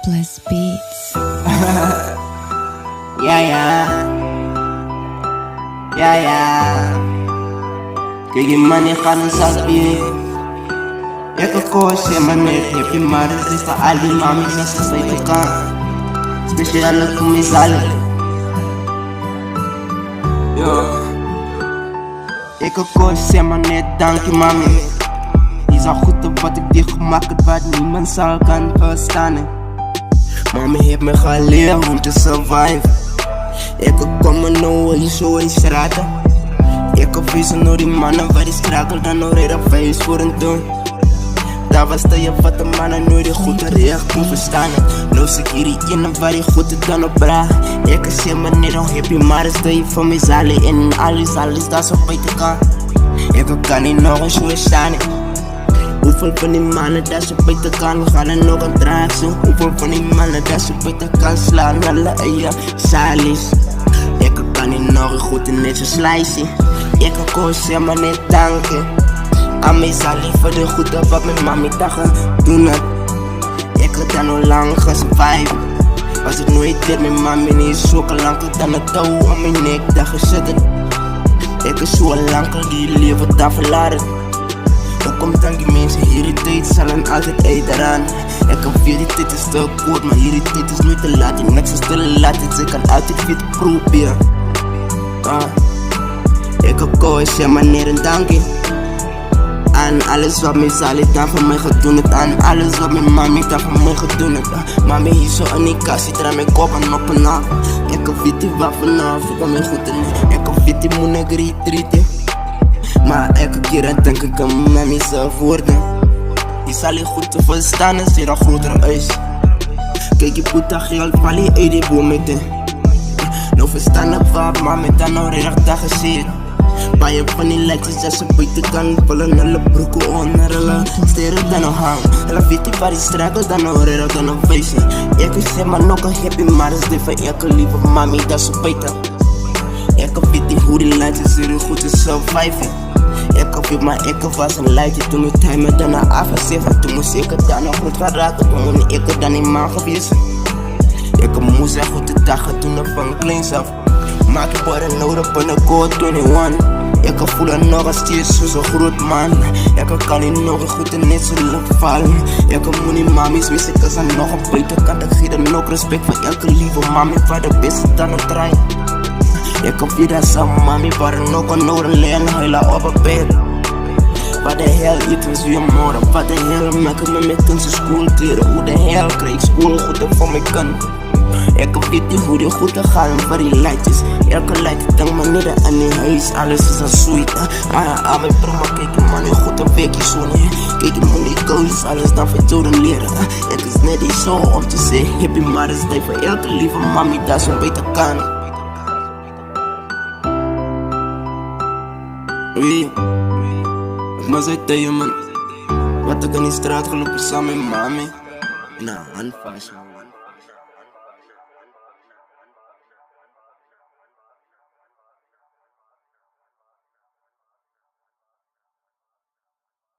Bliss Beats. Yeah. Kijk money gaan sabi. Eko kose manet happy marriage is ali mami nasa sa ika. Special kumisal. Yo. Eko kose manet dankie mami. Is al goed op wat ik dit gemaakt heb, wat niemand zal kan verstaan. Mami heeft me geleerd om te survive. Ik kom me nou hier zo in straten. Ik vies door die mannen waar die struggle dan nog redden vijs voor een doen. Daar was de je wat de mannen nooit die goed recht kon verstaan. Nou zeg hier die ene waar die goed het dan op braag. Ik zeg me niet om happy, maar is dat je van mij zalen. En alles dat zo beter kan. Ik kan niet nog eens zo staan. Hoeveel van die mannen dat ze beter kan, gaan er nog een draag zo. Hoeveel van die mannen dat ze beter kan slaan, alle eieren salis. Ik kan niet nog een goed en net zo slicey. Ik kan zeg maar net danken. Aan mij zal liever de goede wat mijn mami dagen doen het. Ik had dan al lang gesurvive. Was het nooit dit, mijn mami niet zo lang dan het touw om mijn nek dat gezet. Ik is zo lang die leven daar verlaten. Ook komt dan die mensen hier die tijd zullen altijd eiteraan. Ik kan veel die tijd is te kort, maar hier die tijd is nooit te laat. Niks is te laat, dus ik kan altijd weer te proberen. Ik heb koos, zeg maar neer en dankie. Aan alles wat mijn zal ik dan van mij gedoen het. Aan alles wat mijn mami dan van mij gedoen het. Mami hier zo in die kast, zit er aan mijn kop en op en af. Ik heb weet die wat vanaf, ik kan mij goed in. Ik heb weet die moeilijk retreaten. Maar elke keer denk ik aan mami zelf worden. Die zal je goed te verstaan, is weer een groter huis. Kijk je puta geld, val je uit die boom met hem. Nou verstaan ik wat, maar met dan nou redelijk dag gezien. Bij je van die lijtjes dat ze buiten kan vullen, alle broeken onder hulle steren dan nog hang. Hulle weet niet waar die struikelt dan nog redelijk dan nog wezen. Ik zeg maar nog een happy, maar is dit van elke lieve mami dat ze buiten. Ik weet niet hoe die lijntjes er goed te surviven. Ik weet maar ik was een lijntje toen mijn time me daarna afgezeven. Toen moest ik het dan nog goed gaan raken, toen moet ik het dan niet man geweest. Ik moest echt goed de dagen toen ik van kleins af. Maak je borden nodig van de code 21. Ik voel er nog steeds zo'n groot man. Ik kan niet nog goed en net zo lucht vallen. Ik moet niet mami's wist ik er nog een beter kant. Ik geef er nog respect voor elke lieve mami, voor de beste dan een trein. Ik weet dat zijn mami waren nog een nodig leren, huilen op een bed. Wat de hel eten ze weer morgen? Wat de hel maken me met onze schoolkleren? Hoe de hel krijg ik school goed voor mijn kant? Ik weet niet hoe die goed te gaan voor die lijntjes. Elke lijntje denk maar niet aan die huis, alles is een sweet. Maar aan mijn prima kijk je man, een goed een weekje zo nee. Kijk je man, die goals, alles dan vertonen leren. Ik is net niet zo om te zeggen happy, maar is tijd voor elke lieve mami dat zo beter kan. Oei, ik moet zeggen tegen je man, wat ik in die straat gelopen samen met mami. Nou, handvast.